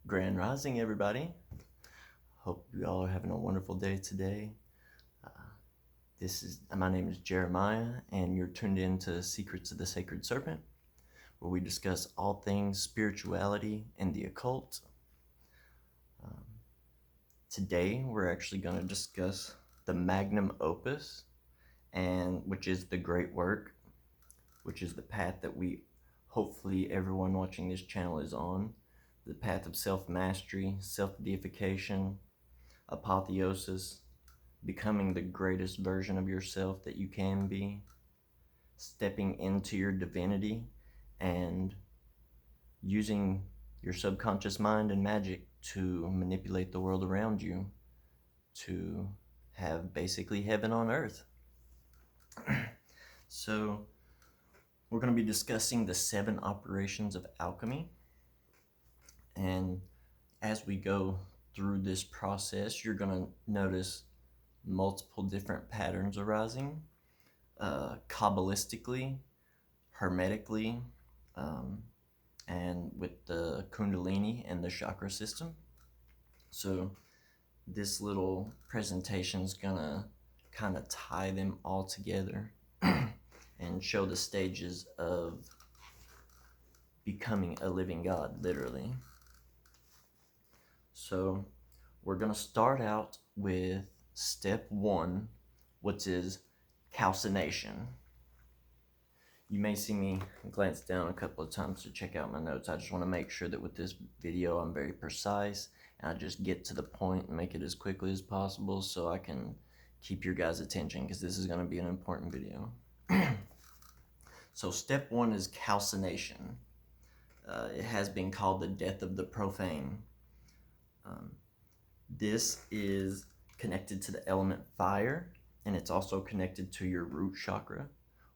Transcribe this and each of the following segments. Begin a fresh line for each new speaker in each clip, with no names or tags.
Grand Rising, everybody. Hope you all are having a wonderful day today. My name is Jeremiah, and you're tuned in to Secrets of the Sacred Serpent, where we discuss all things spirituality and the occult. Today, we're actually going to discuss the Magnum Opus, which is the great work, which is the path that hopefully everyone watching this channel is on. The path of self-mastery, self-deification, apotheosis, becoming the greatest version of yourself that you can be, stepping into your divinity, and using your subconscious mind and magic to manipulate the world around you to have basically heaven on earth. So, we're going to be discussing the 7 operations of alchemy. And as we go through this process, you're going to notice multiple different patterns arising, Kabbalistically, Hermetically, and with the kundalini and the chakra system. So this little presentation is going to kind of tie them all together and show the stages of becoming a living God, literally. So we're going to start out with step 1, which is calcination. You may see me glance down a couple of times to check out my notes. I just want to make sure that with this video I'm very precise and I just get to the point and make it as quickly as possible so I can keep your guys' attention, because this is going to be an important video. So step 1 is calcination. It has been called the death of the profane. This is connected to the element fire, and it's also connected to your root chakra,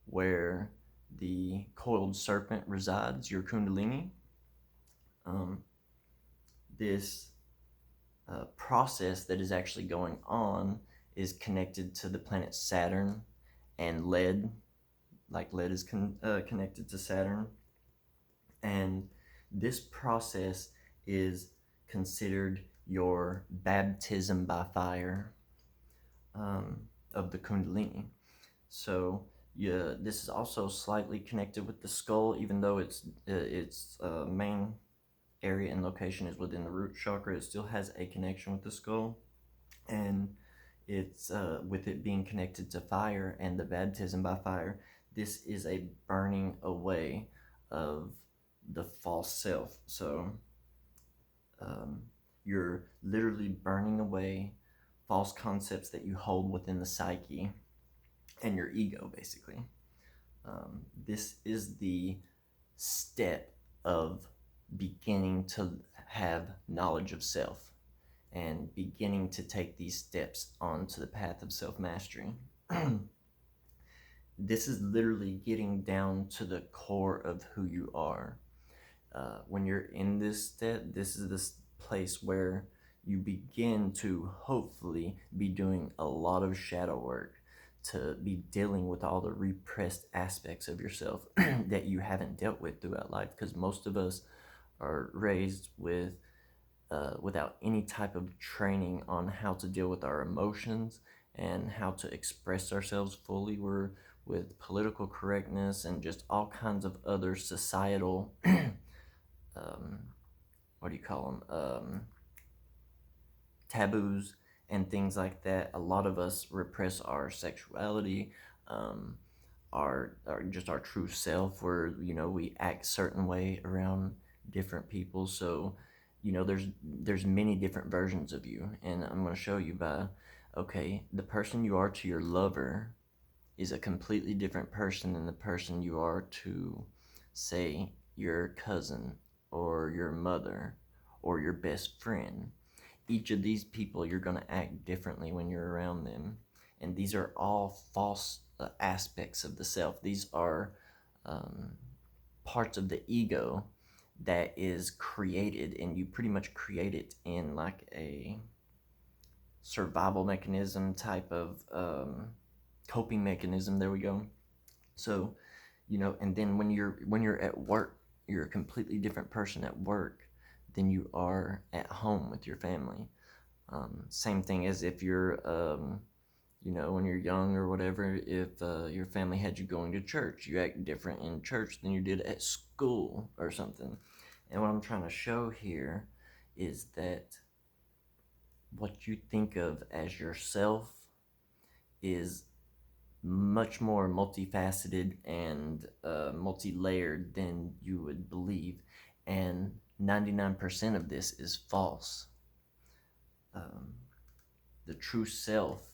where the coiled serpent resides, your kundalini. This process that is actually going on is connected to the planet Saturn and lead, like lead is connected to Saturn. And this process is considered your baptism by fire of the kundalini. So this is also slightly connected with the skull, even though its main area and location is within the root chakra. It still has a connection with the skull, and it's with it being connected to fire and the baptism by fire. This is a burning away of the false self. So you're literally burning away false concepts that you hold within the psyche and your ego, basically. This is the step of beginning to have knowledge of self and beginning to take these steps onto the path of self-mastery. This is literally getting down to the core of who you are. When you're in this step, this is this place where you begin to hopefully be doing a lot of shadow work, to be dealing with all the repressed aspects of yourself that you haven't dealt with throughout life, because most of us are raised with without any type of training on how to deal with our emotions and how to express ourselves fully. We're with political correctness and just all kinds of other societal taboos and things like that. A lot of us repress our sexuality, our true self, where we act certain way around different people. So there's many different versions of you, and I'm going to show you the person you are to your lover is a completely different person than the person you are to, say, your cousin or your mother or your best friend. Each of these people, you're going to act differently when you're around them. And these are all false aspects of the self. These are parts of the ego that is created, and you pretty much create it in like a survival mechanism type of coping mechanism. There we go. So, and then when you're at work, you're a completely different person at work than you are at home with your family. Same thing as if you're, when you're young or whatever, if your family had you going to church, you act different in church than you did at school or something. And what I'm trying to show here is that what you think of as yourself is much more multifaceted and multi-layered than you would believe, and 99% of this is false. The true self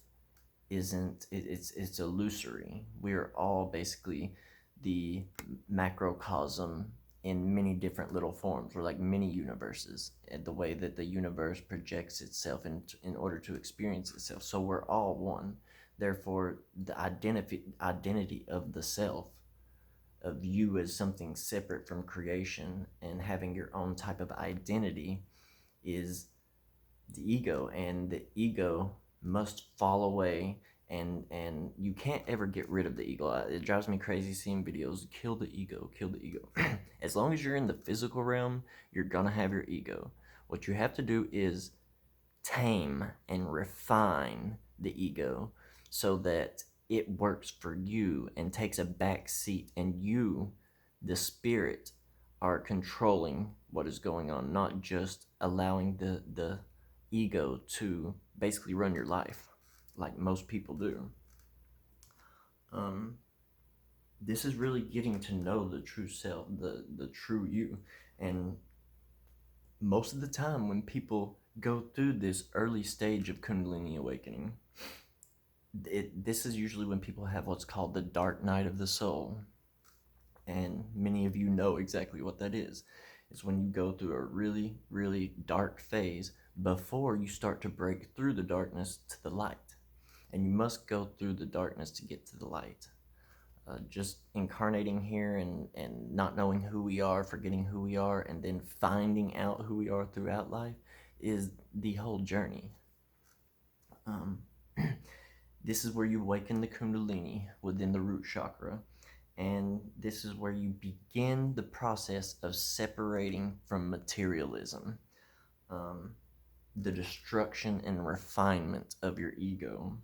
isn't it's illusory. We're all basically the macrocosm in many different little forms. We're like mini universes, and the way that the universe projects itself in order to experience itself. So we're all one. Therefore, the identity of the self, of you as something separate from creation and having your own type of identity, is the ego, and the ego must fall away, and you can't ever get rid of the ego. It drives me crazy seeing videos, kill the ego. As long as you're in the physical realm, you're gonna have your ego. What you have to do is tame and refine the ego so that it works for you and takes a back seat, and you, the spirit, are controlling what is going on, not just allowing the ego to basically run your life like most people do. This is really getting to know the true self, the true you. And most of the time when people go through this early stage of kundalini awakening, this is usually when people have what's called the dark night of the soul. And many of you know exactly what that is. It's when you go through a really, really dark phase before you start to break through the darkness to the light. And you must go through the darkness to get to the light. Just incarnating here and not knowing who we are, forgetting who we are, and then finding out who we are throughout life is the whole journey. This is where you awaken the kundalini within the root chakra. And this is where you begin the process of separating from materialism, the destruction and refinement of your ego.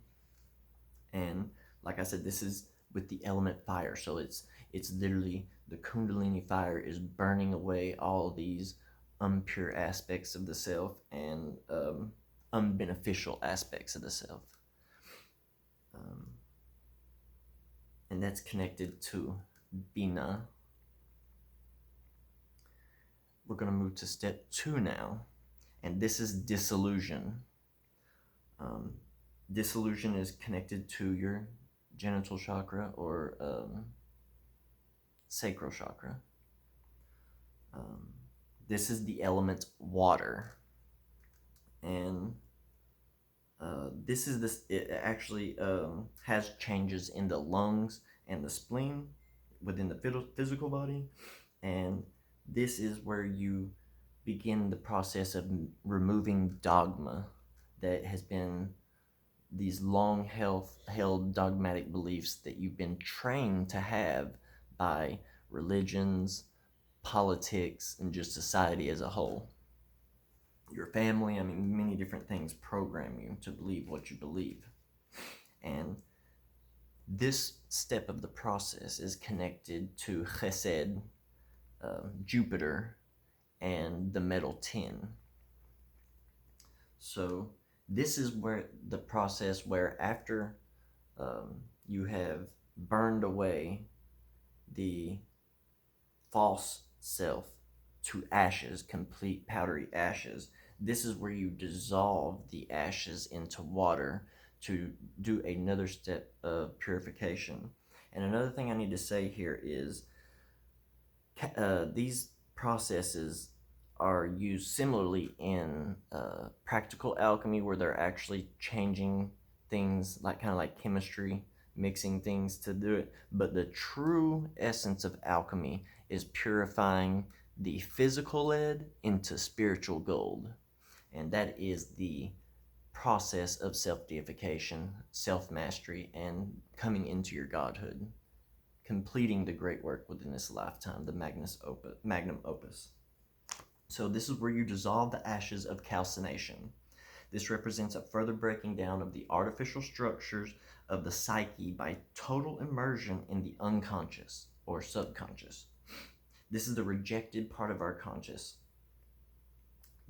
And like I said, this is with the element fire. So it's literally the kundalini fire is burning away all these impure aspects of the self and unbeneficial aspects of the self. And that's connected to Bina. We're going to move to step 2 now, and this is dissolution. Dissolution is connected to your genital chakra or sacral chakra. This is the element water, and it actually has changes in the lungs and the spleen within the physical body, and this is where you begin the process of removing dogma that has been these long held dogmatic beliefs that you've been trained to have by religions, politics, and just society as a whole. Your family, many different things program you to believe what you believe. And this step of the process is connected to Chesed, Jupiter, and the metal tin. So this is where the process where after you have burned away the false self to ashes, complete powdery ashes, this is where you dissolve the ashes into water to do another step of purification. And another thing I need to say here is these processes are used similarly in practical alchemy, where they're actually changing things like kind of like chemistry, mixing things to do it. But the true essence of alchemy is purifying the physical lead into spiritual gold. And that is the process of self-deification, self-mastery, and coming into your godhood, completing the great work within this lifetime, the Magnum Opus. So this is where you dissolve the ashes of calcination. This represents a further breaking down of the artificial structures of the psyche by total immersion in the unconscious or subconscious. This is the rejected part of our conscious.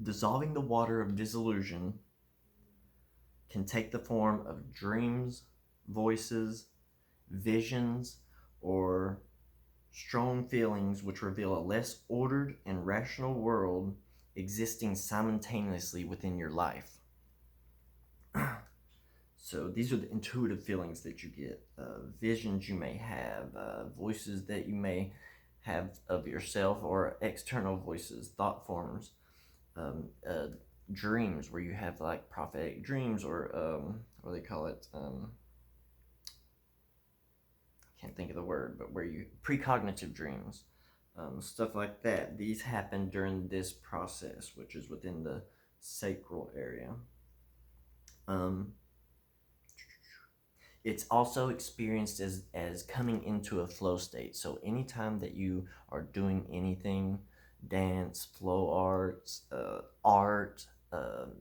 Dissolving the water of dissolution can take the form of dreams, voices, visions, or strong feelings which reveal a less ordered and rational world existing simultaneously within your life. So these are the intuitive feelings that you get, visions you may have, voices that you may have of yourself, or external voices, thought forms, dreams where you have like prophetic dreams, or what do they call it? Can't think of the word, but where you precognitive dreams, stuff like that. These happen during this process, which is within the sacral area. It's also experienced as coming into a flow state. So anytime that you are doing anything, dance, flow arts, art,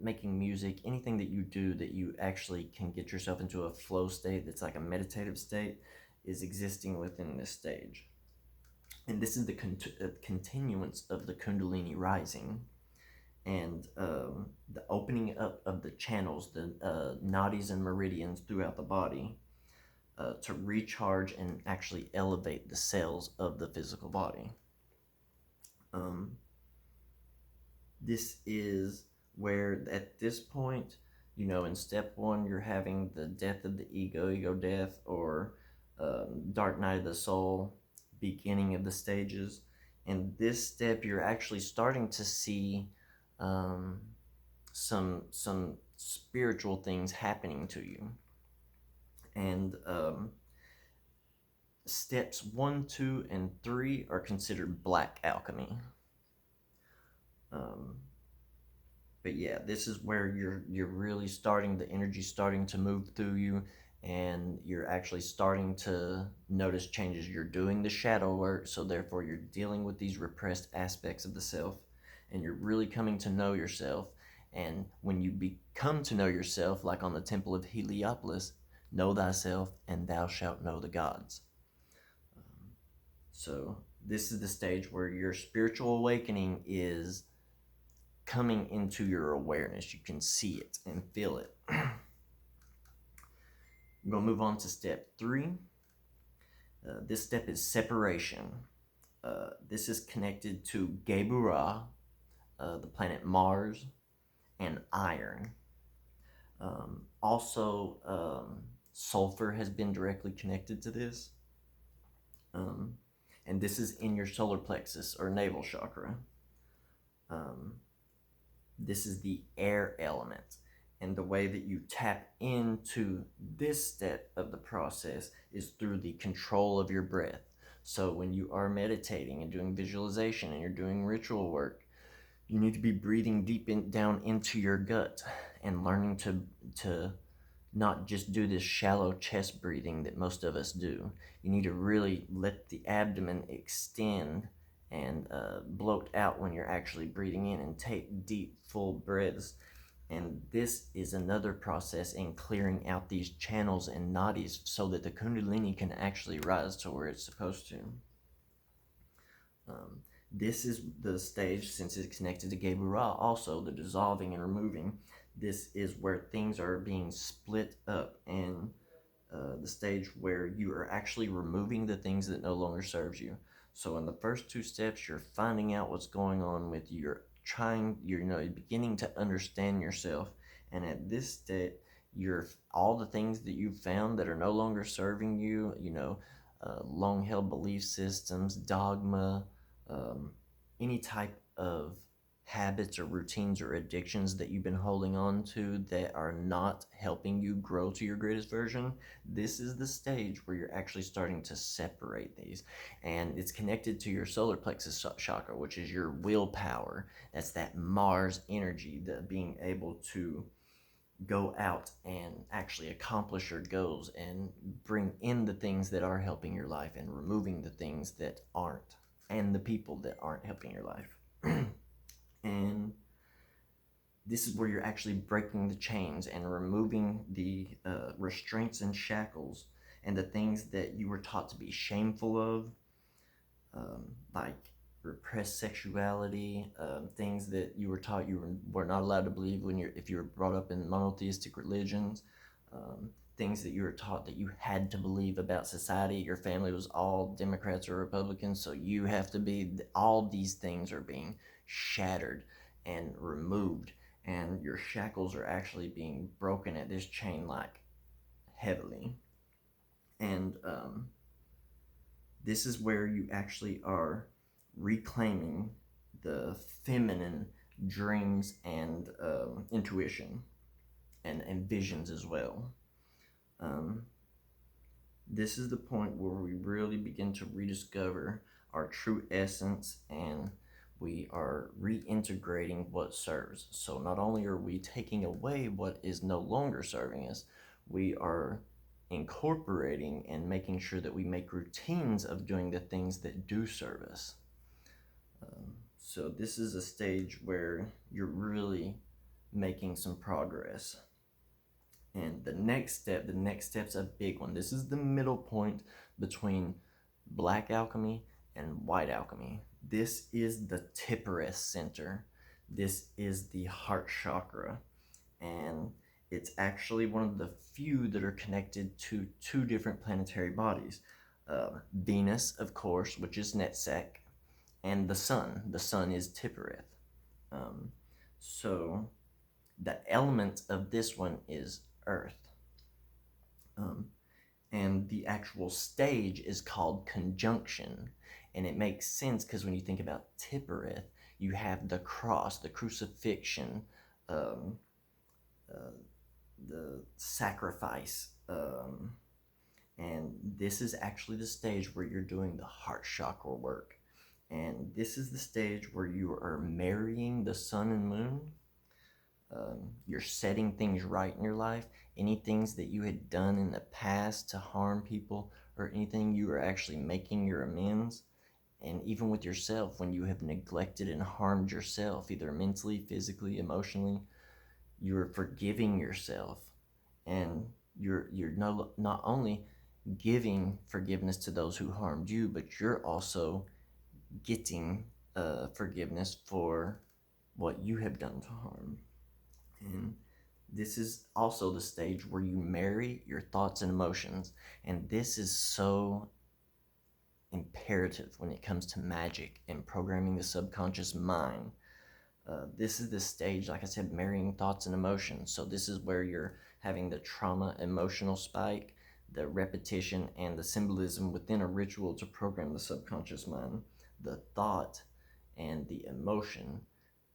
making music, anything that you do that you actually can get yourself into a flow state that's like a meditative state, is existing within this stage. And this is the continuance of the kundalini rising, and the opening up of the channels, the nadis and meridians throughout the body, to recharge and actually elevate the cells of the physical body. This is where, at this point, in step one, you're having the death of the ego death, or dark night of the soul, beginning of the stages. In this step, you're actually starting to see some spiritual things happening to you. And steps 1, 2, and 3 are considered black alchemy. But yeah, this is where you're really starting, the energy starting to move through you, and you're actually starting to notice changes. You're doing the shadow work, so therefore you're dealing with these repressed aspects of the self, and you're really coming to know yourself. And when you become to know yourself, like on the Temple of Heliopolis, know thyself and thou shalt know the gods. So this is the stage where your spiritual awakening is coming into your awareness. You can see it and feel it. I'm going to move on to step 3. This step is separation. This is connected to Gebura, the planet Mars, and iron. Also, sulfur has been directly connected to this. And this is in your solar plexus or navel chakra. This is the air element. And the way that you tap into this step of the process is through the control of your breath. So when you are meditating and doing visualization and you're doing ritual work, you need to be breathing deep down into your gut and learning to not just do this shallow chest breathing that most of us do. You need to really let the abdomen extend and bloat out when you're actually breathing in, and take deep, full breaths. And this is another process in clearing out these channels and nadis so that the kundalini can actually rise to where it's supposed to. This is the stage, since it's connected to Gebura, also the dissolving and removing. This is where things are being split up, and the stage where you are actually removing the things that no longer serves you. So in the first 2 steps, you're finding out what's going on with you. You're beginning to understand yourself. And at this step, all the things that you've found that are no longer serving you, long-held belief systems, dogma, any type of habits or routines or addictions that you've been holding on to that are not helping you grow to your greatest version, this is the stage where you're actually starting to separate these. And it's connected to your solar plexus chakra, which is your willpower. That's that Mars energy, the being able to go out and actually accomplish your goals and bring in the things that are helping your life, and removing the things that aren't, and the people that aren't helping your life. And this is where you're actually breaking the chains and removing the restraints and shackles and the things that you were taught to be shameful of, like repressed sexuality, things that you were taught you were not allowed to believe if you were brought up in monotheistic religions, things that you were taught that you had to believe about society. Your family was all Democrats or Republicans, so you have to be. All these things are being shattered and removed, and your shackles are actually being broken at this chain like heavily. And this is where you actually are reclaiming the feminine dreams and intuition and visions as well. This is the point where we really begin to rediscover our true essence, and we are reintegrating what serves. So not only are we taking away what is no longer serving us, we are incorporating and making sure that we make routines of doing the things that do serve us. So this is a stage where you're really making some progress. And the next step's a big one. This is the middle point between black alchemy and white alchemy. This is the Tippereth center. This is the heart chakra. And it's actually one of the few that are connected to two different planetary bodies. Venus, of course, which is Netzach, and the sun. The sun is Tippereth. So the element of this one is earth. And the actual stage is called conjunction. And it makes sense because when you think about Tippereth, you have the cross, the crucifixion, the sacrifice, and this is actually the stage where you're doing the heart chakra work. And this is the stage where you are marrying the sun and moon. You're setting things right in your life. Any things that you had done in the past to harm people or anything, you are actually making your amends. And even with yourself, when you have neglected and harmed yourself, either mentally, physically, emotionally, you're forgiving yourself. And you're not only giving forgiveness to those who harmed you, but you're also getting forgiveness for what you have done to harm. And this is also the stage where you marry your thoughts and emotions. And this is so imperative when it comes to magic and programming the subconscious mind. This is the stage, like I said, marrying thoughts and emotions. So this is where you're having the trauma emotional spike, the repetition, and the symbolism within a ritual to program the subconscious mind. The thought and the emotion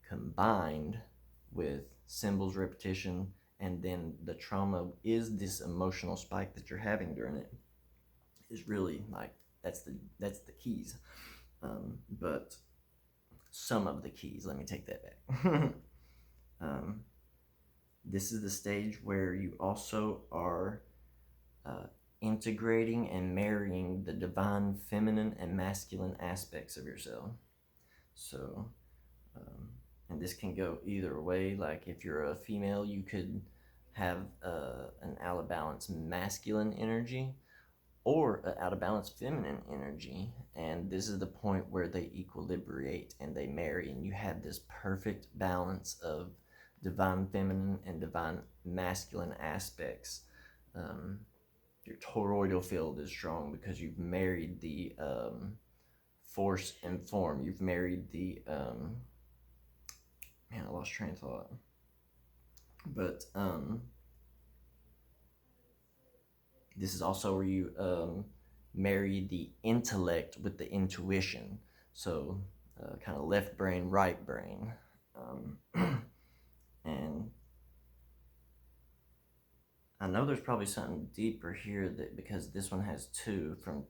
combined with symbols, repetition, and then the trauma is this emotional spike that you're having during it. Is really like that's the keys. But some of the keys, let me take that back. This is the stage where you also are integrating and marrying the divine feminine and masculine aspects of yourself. So and this can go either way. Like if you're a female, you could have an out of balance masculine energy or an out of balance feminine energy. And this is the point where they equilibrate and they marry, and you have this perfect balance of divine feminine and divine masculine aspects. Your toroidal field is strong because you've married the force and form. You've married the man, I lost train of thought. But this is also where you marry the intellect with the intuition. So kind of left brain, right brain. And I know there's probably something deeper here that because this one has two from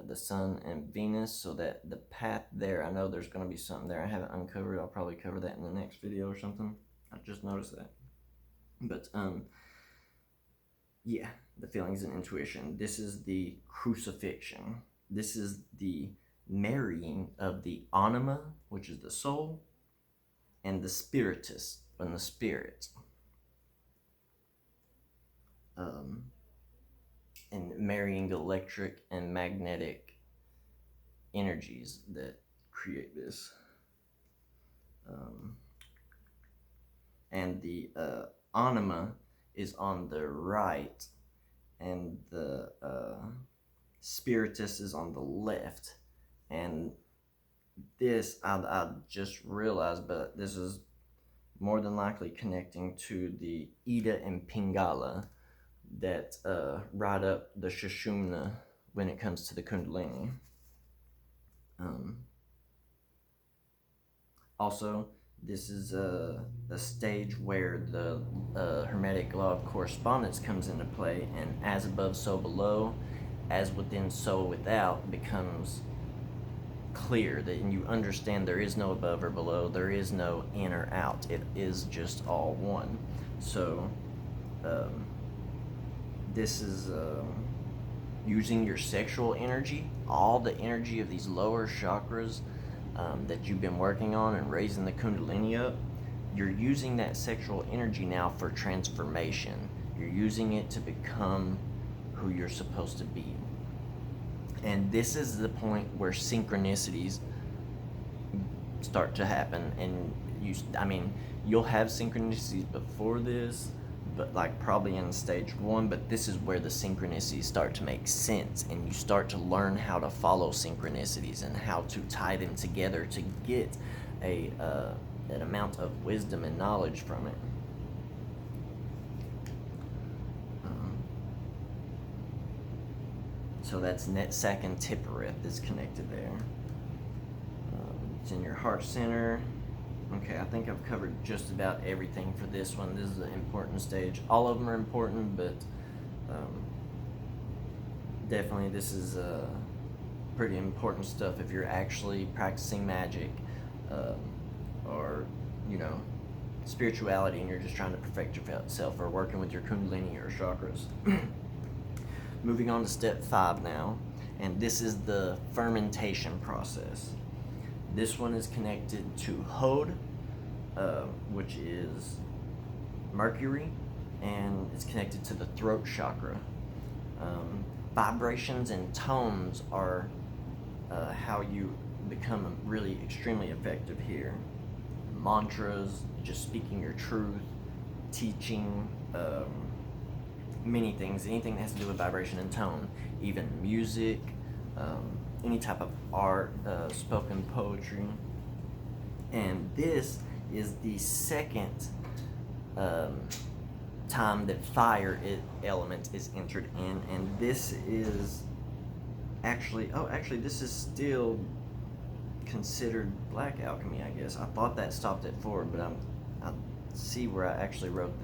the sun and Venus, so that the path there, I know there's going to be something there I haven't uncovered. I'll probably cover that in the next video or something. I just noticed that. But yeah, the feelings and intuition. This is the crucifixion. This is the marrying of the anima, which is the soul, and the spiritus, and the spirit. And marrying electric and magnetic energies that create this. And the anima is on the right, and the spiritus is on the left. And this, I just realized, but this is more than likely connecting to the Ida and Pingala that ride up the Sushumna when it comes to the kundalini. Also, this is a stage where the Hermetic law of correspondence comes into play, and as above, so below, as within, so without becomes clear, that you understand there is no above or below, there is no in or out, it is just all one. So this is using your sexual energy, all the energy of these lower chakras that you've been working on and raising the kundalini up. You're using that sexual energy now for transformation. You're using it to become who you're supposed to be. And this is the point where synchronicities start to happen. And you'll have synchronicities before this, but like probably in stage 1, but this is where the synchronicities start to make sense, and you start to learn how to follow synchronicities and how to tie them together to get an amount of wisdom and knowledge from it. So that's Netzach and Tippereth is connected there. It's in your heart center. Okay, I think I've covered just about everything for this one. This is an important stage. All of them are important, but definitely this is pretty important stuff if you're actually practicing magic or, spirituality, and you're just trying to perfect yourself, or working with your kundalini or chakras. Moving on to step 5 now, and this is the fermentation process. This one is connected to Hod, which is Mercury, and it's connected to the throat chakra. Vibrations and tones are how you become really extremely effective here. Mantras, just speaking your truth, teaching, many things, anything that has to do with vibration and tone, even music, any type of art, spoken poetry. And this is the second time that fire element is entered in, and this is actually this is still considered black alchemy, I guess. I thought that stopped at 4, but I see where I actually wrote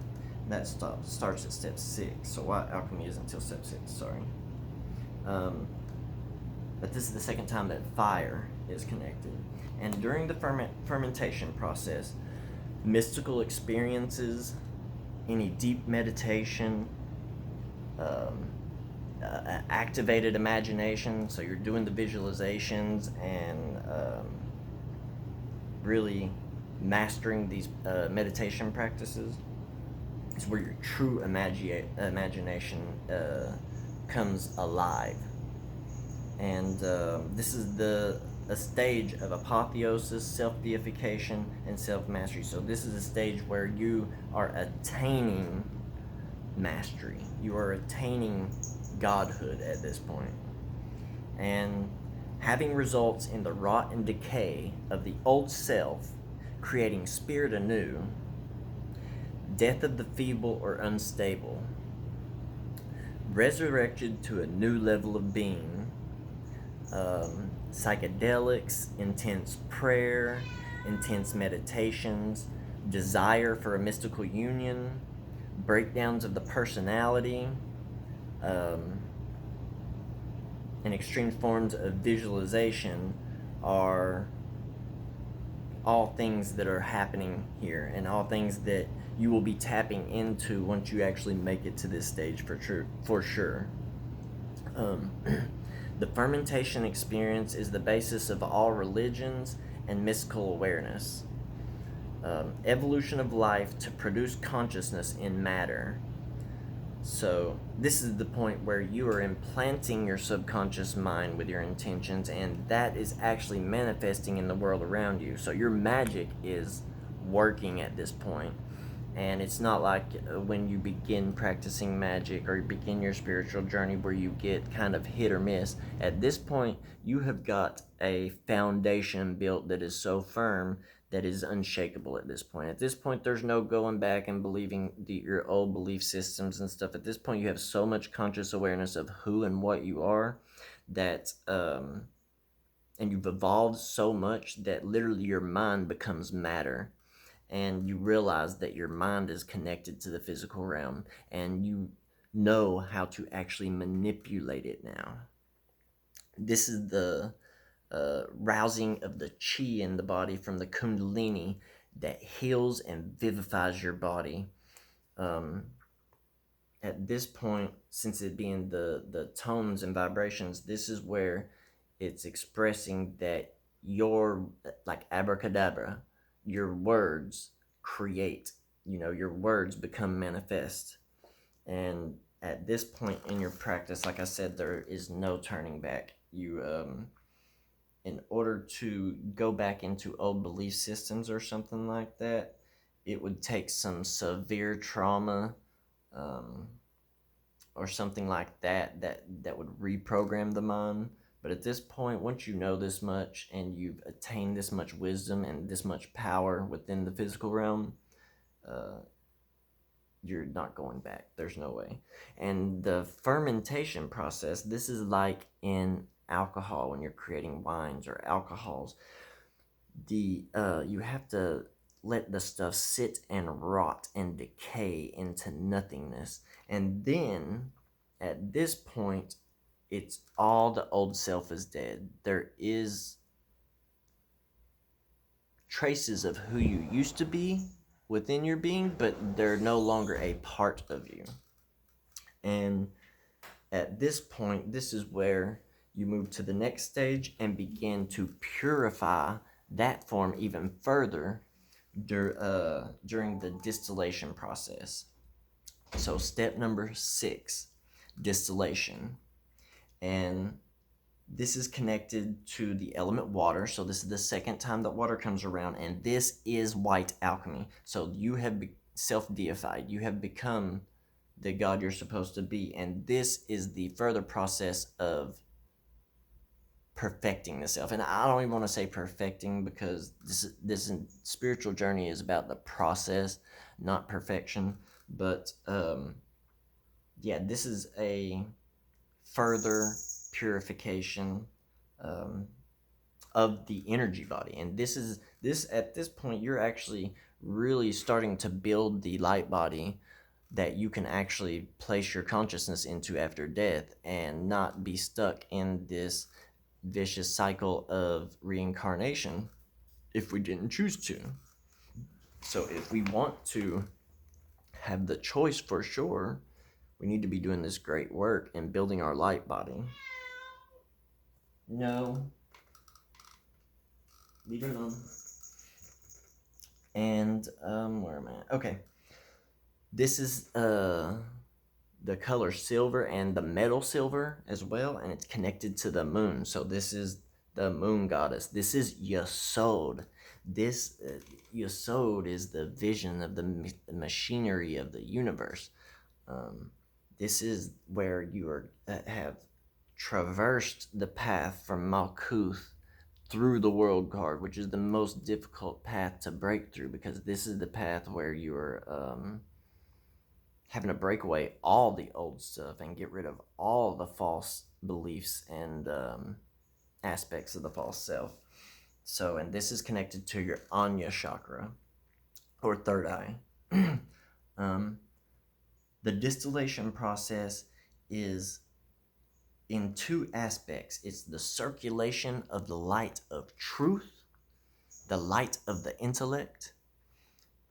that starts at step 6. So white alchemy is until step 6. Sorry. But this is the second time that fire is connected. And during the fermentation process, mystical experiences, any deep meditation, activated imagination, so you're doing the visualizations and really mastering these meditation practices, is where your true imagination comes alive. And this is a stage of apotheosis, self-deification, and self-mastery. So this is a stage where you are attaining mastery. You are attaining godhood at this point. And having results in the rot and decay of the old self, creating spirit anew, death of the feeble or unstable, resurrected to a new level of being, psychedelics, intense prayer, intense meditations, desire for a mystical union, breakdowns of the personality, and extreme forms of visualization are all things that are happening here, and all things that you will be tapping into once you actually make it to this stage for sure. The fermentation experience is the basis of all religions and mystical awareness. evolution of life to produce consciousness in matter. So this is the point where you are implanting your subconscious mind with your intentions, and that is actually manifesting in the world around you. So your magic is working at this point. And it's not like when you begin practicing magic or you begin your spiritual journey where you get kind of hit or miss. At this point, you have got a foundation built that is so firm that is unshakable at this point. At this point, there's no going back and believing your old belief systems and stuff. At this point, you have so much conscious awareness of who and what you are that, and you've evolved so much that literally your mind becomes matter. And you realize that your mind is connected to the physical realm, and you know how to actually manipulate it now. This is the rousing of the chi in the body from the kundalini that heals and vivifies your body. At this point, since it being the tones and vibrations, this is where it's expressing that your, like abracadabra, your words create, your words become manifest. And at this point in your practice, like I said, there is no turning back. You in order to go back into old belief systems or something like that, it would take some severe trauma, or something like that would reprogram the mind. But at this point, once you know this much and you've attained this much wisdom and this much power within the physical realm, you're not going back. There's no way. And the fermentation process, this is like in alcohol when you're creating wines or alcohols. You have to let the stuff sit and rot and decay into nothingness. And then at this point, it's all the old self is dead. There is traces of who you used to be within your being, but they're no longer a part of you. And at this point, this is where you move to the next stage and begin to purify that form even further during the distillation process. So step number 6, distillation. And this is connected to the element water. So this is the second time that water comes around, and this is white alchemy. So you have self-deified. You have become the God you're supposed to be, and this is the further process of perfecting the self. And I don't even want to say perfecting, because this spiritual journey is about the process, not perfection. But yeah, this is a further purification of the energy body. And this at this point, you're actually really starting to build the light body that you can actually place your consciousness into after death and not be stuck in this vicious cycle of reincarnation if we didn't choose to. So if we want to have the choice, for sure, we need to be doing this great work and building our light body. No. Leave it alone. And where am I at? Okay. This is the color silver and the metal silver as well, and it's connected to the moon. So this is the moon goddess. This is Yesod. This Yesod is the vision of the machinery of the universe. This is where you have traversed the path from Malkuth through the world card, which is the most difficult path to break through, because this is the path where you're having to break away all the old stuff and get rid of all the false beliefs and aspects of the false self. So, and this is connected to your Anya chakra, or third eye. The distillation process is in 2 aspects. It's the circulation of the light of truth, the light of the intellect,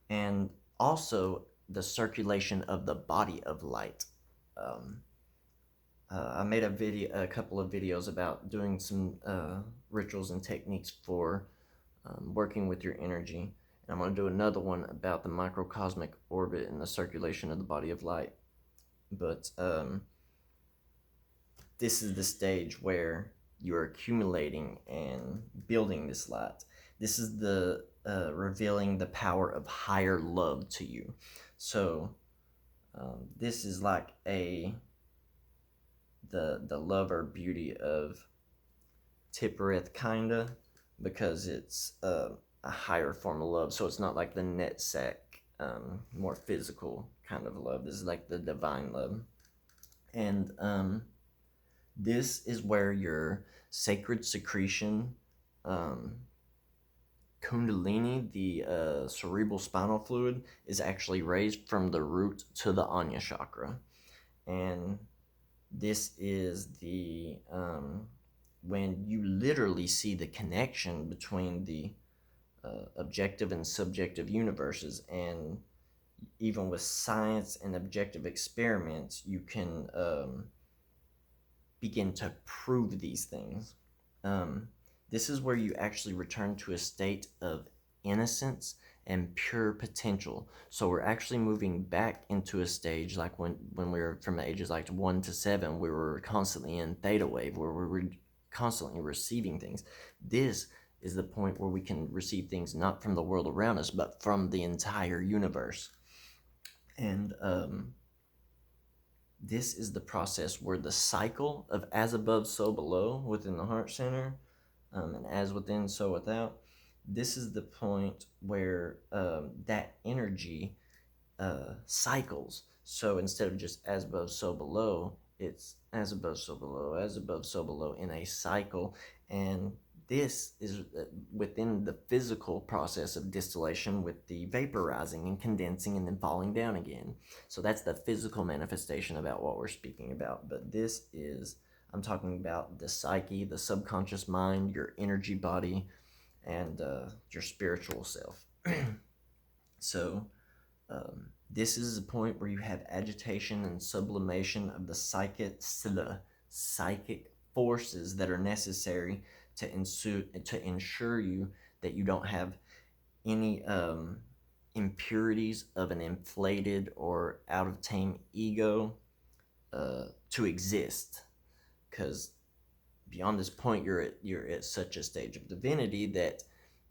and also the circulation of the body of light. I made a couple of videos about doing some rituals and techniques for working with your energy, I'm going to do another one about the microcosmic orbit and the circulation of the body of light. But this is the stage where you're accumulating and building this light. This is the revealing the power of higher love to you. So this is like the love or beauty of Tippereth, kinda, because it's a higher form of love. So it's not like the net sack, more physical kind of love. This is like the divine love. And this is where your sacred secretion, kundalini, the cerebral spinal fluid, is actually raised from the root to the Anya chakra. And this is the when you literally see the connection between the objective and subjective universes. And even with science and objective experiments, you can begin to prove these things. This is where you actually return to a state of innocence and pure potential. So we're actually moving back into a stage like when we were from the ages like 1 to 7, we were constantly in theta wave, where we were constantly receiving things. This is the point where we can receive things not from the world around us, but from the entire universe. And this is the process where the cycle of as above, so below within the heart center, and as within, so without, this is the point where that energy cycles. So instead of just as above, so below, it's as above, so below, as above, so below in a cycle. And this is within the physical process of distillation, with the vaporizing and condensing and then falling down again. So that's the physical manifestation about what we're speaking about. But this is, I'm talking about the psyche, the subconscious mind, your energy body, and your spiritual self. So this is a point where you have agitation and sublimation of the psychic forces that are necessary to ensure you that you don't have any impurities of an inflated or out of tame ego to exist. Because beyond this point, you're at such a stage of divinity that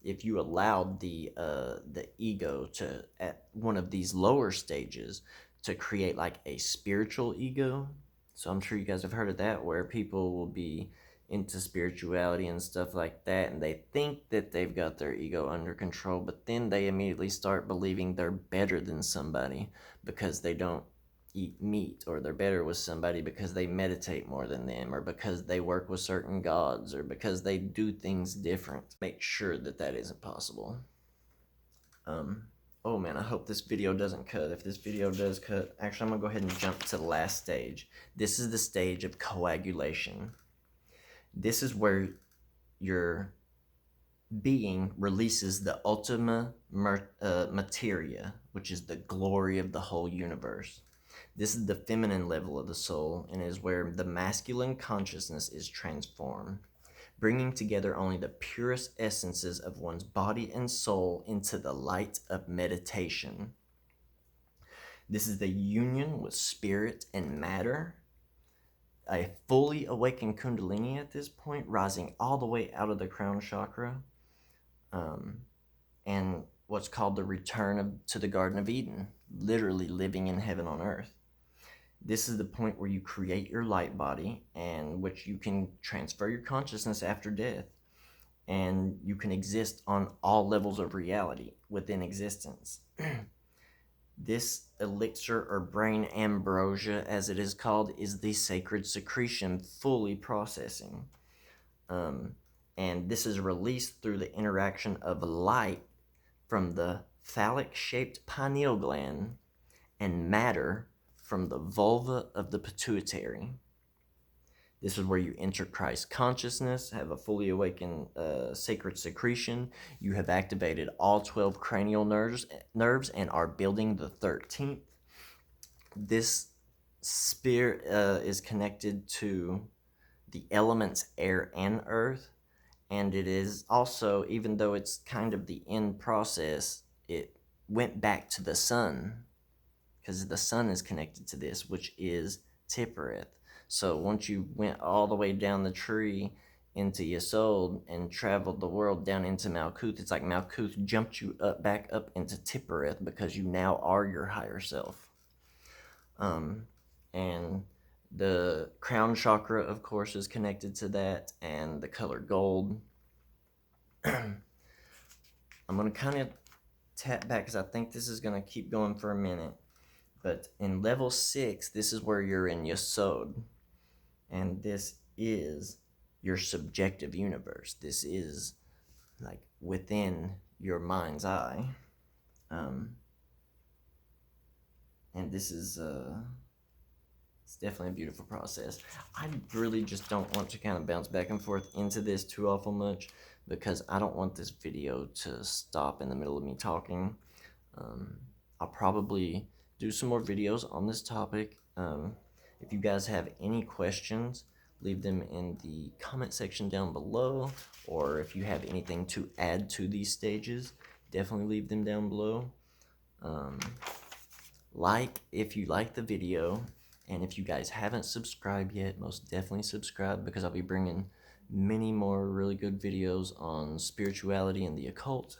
if you allowed the ego to, at one of these lower stages, to create like a spiritual ego. So I'm sure you guys have heard of that, where people will be into spirituality and stuff like that, and they think that they've got their ego under control, but then they immediately start believing they're better than somebody because they don't eat meat, or they're better with somebody because they meditate more than them, or because they work with certain gods, or because they do things different. Make sure that that isn't possible. Oh man, I hope this video doesn't cut. If this video does cut, actually I'm gonna go ahead and jump to the last stage. This is the stage of coagulation. This is where your being releases the ultima materia, which is the glory of the whole universe. This is the feminine level of the soul, and is where the masculine consciousness is transformed, bringing together only the purest essences of one's body and soul into the light of meditation. This is the union with spirit and matter, a fully awakened kundalini at this point, rising all the way out of the crown chakra, and what's called the return to the Garden of Eden, literally living in heaven on earth. This is the point where you create your light body, and which you can transfer your consciousness after death, and you can exist on all levels of reality within existence. This elixir, or brain ambrosia as it is called, is the sacred secretion fully processing. And this is released through the interaction of light from the phallic-shaped pineal gland and matter from the vulva of the pituitary. This is where you enter Christ consciousness, have a fully awakened sacred secretion. You have activated all 12 cranial nerves and are building the 13th. This spirit is connected to the elements air and earth, and it is also, even though it's kind of the end process, it went back to the sun, because the sun is connected to this, which is Tiphereth. So once you went all the way down the tree into Yesod and traveled the world down into Malkuth, it's like Malkuth jumped you back up into Tiphereth, because you now are your higher self. And the crown chakra, of course, is connected to that, and the color gold. I'm going to kind of tap back, because I think this is going to keep going for a minute. But in level 6, this is where you're in Yesod. And this is your subjective universe. This is like within your mind's eye. And this is it's definitely a beautiful process. I really just don't want to kind of bounce back and forth into this too awful much, because I don't want this video to stop in the middle of me talking. I'll probably do some more videos on this topic. If you guys have any questions, leave them in the comment section down below, or if you have anything to add to these stages, definitely leave them down below. If you like the video, and if you guys haven't subscribed yet, most definitely subscribe, because I'll be bringing many more really good videos on spirituality and the occult.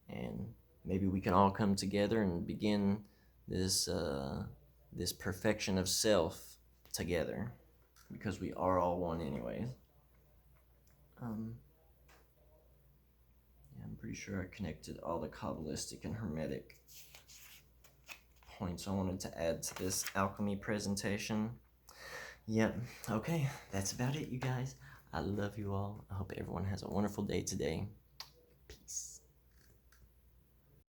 And maybe we can all come together and begin this this perfection of self together, because we are all one anyways. Yeah, I'm pretty sure I connected all the Kabbalistic and Hermetic points I wanted to add to this alchemy presentation. Yep, okay, that's about it, you guys. I love you all. I hope everyone has a wonderful day today.